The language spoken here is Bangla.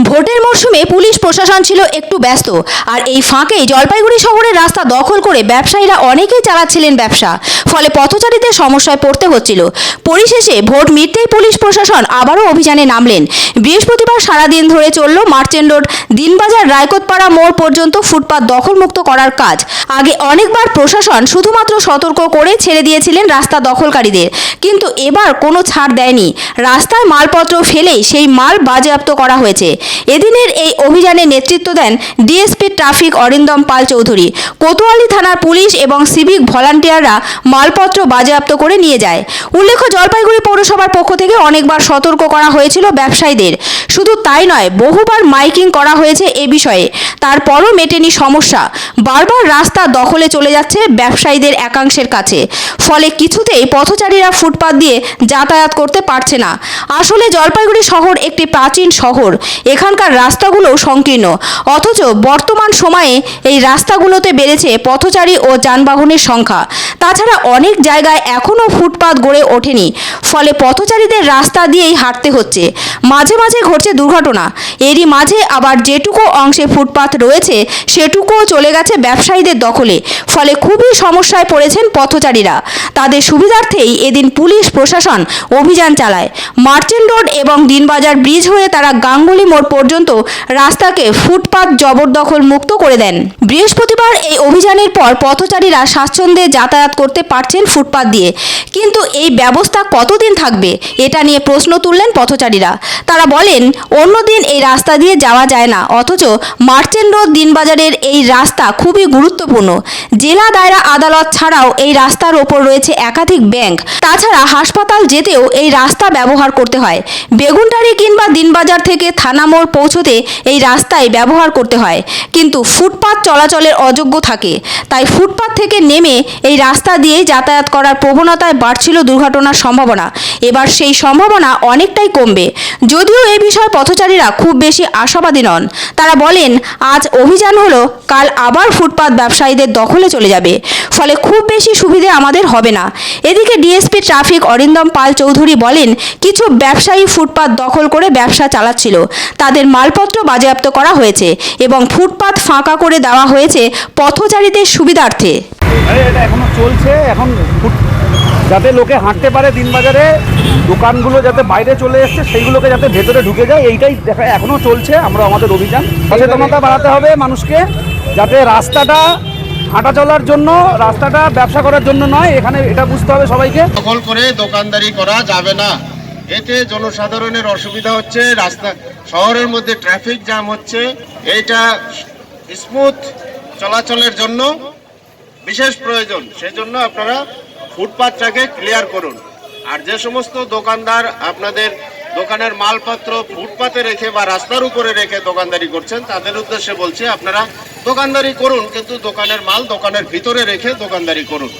ভোটের মরশুমে পুলিশ প্রশাসন ছিল একটু ব্যস্ত, আর এই ফাঁকেই জলপাইগুড়ি শহরের রাস্তা দখল করে ব্যবসায়ীরা অনেকেই চালাচ্ছিলেন ব্যবসা। ফলে পথচারীদের সমস্যায় পড়তে হচ্ছিল। পরিশেষে ভোট মিটতেই পুলিশ প্রশাসন আবারও অভিযানে নামলেন। বৃহস্পতিবার সারাদিন ধরে চলল মার্চেন্ট রোড, দিনবাজার, রায়কোটপাড়া মোড় পর্যন্ত ফুটপাত দখলমুক্ত করার কাজ। আগে অনেকবার প্রশাসন শুধুমাত্র সতর্ক করে ছেড়ে দিয়েছিলেন রাস্তা দখলকারীদের, কিন্তু এবার কোনো ছাড় দেয়নি। রাস্তায় মালপত্র ফেলেই সেই মাল বাজেয়াপ্ত করা হয়েছে। এদিনের এই অভিযানে নেতৃত্ব দেন ডিএসপি ট্রাফিক অরিন্দম পাল চৌধুরী। কোতোয়ালি থানার পুলিশ এবং সিভিক ভলান্টিয়াররা মালপত্র বাজেয়াপ্ত করে নিয়ে যায়। উল্লেখ্য, জলপাইগুড়ি পৌরসভার পক্ষ থেকে অনেকবার সতর্ক করা হয়েছিল ব্যবসায়ীদের। শুধু তাই নয়, বহুবার মাইকিং করা হয়েছে এ বিষয়ে, তারপরও মেটেনি সমস্যা। বারবার রাস্তা দখলে চলে যাচ্ছে ব্যবসায়ীদের একাংশের কাছে। ফলে কিছুতেই পথচারীরা ফুটপাত দিয়ে যাতায়াত করতে পারছে না। আসলে জলপাইগুড়ি শহর একটি প্রাচীন শহর, এখানকার রাস্তাগুলো সংকীর্ণ, অথচ বর্তমান সময়ে এই রাস্তাগুলোতে বেড়েছে পথচারী ও যানবাহনের সংখ্যা। তাছাড়া অনেক জায়গায় এখনও ফুটপাত গড়ে ওঠেনি, ফলে পথচারীদের রাস্তা দিয়েই হাঁটতে হচ্ছে। মাঝে মাঝে ঘটছে দুর্ঘটনা। এরই মাঝে আবার যেটুকু অংশে ফুটপাত রয়েছে সেটুকুও চলে গেছে ব্যবসায়ীদের দখলে। ফলে খুবই সমস্যায় পড়েছেন পথচারীরা। তাদের সুবিধার্থেই এদিন পুলিশ প্রশাসন অভিযান চালায়। মার্চেন্ট রোড এবং দিনবাজার ব্রিজ হয়ে তারা গাঙ্গুলি মোড় পর্যন্ত রাস্তাকে ফুটপাত জবরদখল মুক্ত করে দেন। বৃহস্পতিবার এই অভিযানের পর পথচারীরা স্বাচ্ছন্দ্যে যাতায়াত করতে পারছেন ফুটপাত দিয়ে। কিন্তু এই ব্যবস্থা কতদিন থাকবে, এটা নিয়ে প্রশ্ন তুললেন পথচারীরা। তারা বলেন, অন্যদিন এই রাস্তা দিয়ে যাওয়া যায় না, অথচ মার্চেন্ট রোড, দিনবাজারের এই রাস্তা খুবই গুরুত্বপূর্ণ। জেলা দায়রা আদালত ছাড়াও এই রাস্তার ওপর রয়েছে একাধিক ব্যাংক। তাছাড়া হাসপাতাল যেতেও এই রাস্তা ব্যবহার করতে হয়। বেগুনটারি কিংবা দিনবাজার থেকে থানা মোড় পৌঁছতে এই রাস্তায় ব্যবহার করতে হয়, কিন্তু ফুটপাত চলাচলের অযোগ্য থাকে। তাই ফুটপাত থেকে নেমে এই রাস্তা দিয়েই যাতায়াত করার প্রবণতায় বাড়ছিল দুর্ঘটনার সম্ভাবনা। এবার সেই সম্ভাবনা অনেকটাই কমবে। যদিও এই বিষয়ে পথচারীরা খুব বেশি আশাবাদী নন। তারা বলেন, আজ অভিযান হলো, কাল আবার ফুটপাত ব্যবসায়ীদের দখলে চলে যাবে। ফলে খুব বেশি সুবিধে আমাদের হবে না। এদিকে ডিএসপি ট্রাফিক অরিন্দম পাল চৌধুরী বলেন, কিছু ব্যবসায়ী ফুটপাত দখল করে ব্যবসা চালাচ্ছিল। তাদের মালপত্র বাজেয়াপ্ত করা হয়েছে এবং ফুটপাত ফাঁকা করে দেওয়া হয়েছে পথচারীদের সুবিধার্থে। এটা এখনো চলছে। এখন যাতে লোকে হাঁটতে পারে, দিনবাজারে দোকানগুলো যাতে বাইরে চলে এসছে সেইগুলোকে যাতে ভেতরে ঢুকে যায়, এইটাই দেখা এখনো চলছে। আমরা আমাদের অভিযান সচেতনতা বাড়াতে হবে মানুষকে, যাতে রাস্তাটা হাঁটা চলার জন্য, রাস্তাটা ব্যবসা করার জন্য নয়। এখানে এটা বুঝতে হবে সবাইকে। দখল করে দোকানদারি করা যাবে না, এতে জনসাধারণের অসুবিধা হচ্ছে, রাস্তা শহরের মধ্যে ট্রাফিক জ্যাম হচ্ছে। এইটা স্মুথ চলাচলের জন্য বিশেষ প্রয়োজন। সেজন্য আপনারা ফুটপাতটাকে ক্লিয়ার করুন। আর যে সমস্ত দোকানদার আপনাদের দোকানের মালপত্র ফুটপাতে রেখে বা রাস্তার উপরে রেখে দোকানদারি করছেন, তাদের উদ্দেশ্যে বলছি, আপনারা দোকানদারি করুন, কিন্তু দোকানের মাল দোকানের ভিতরে রেখে দোকানদারি করুন।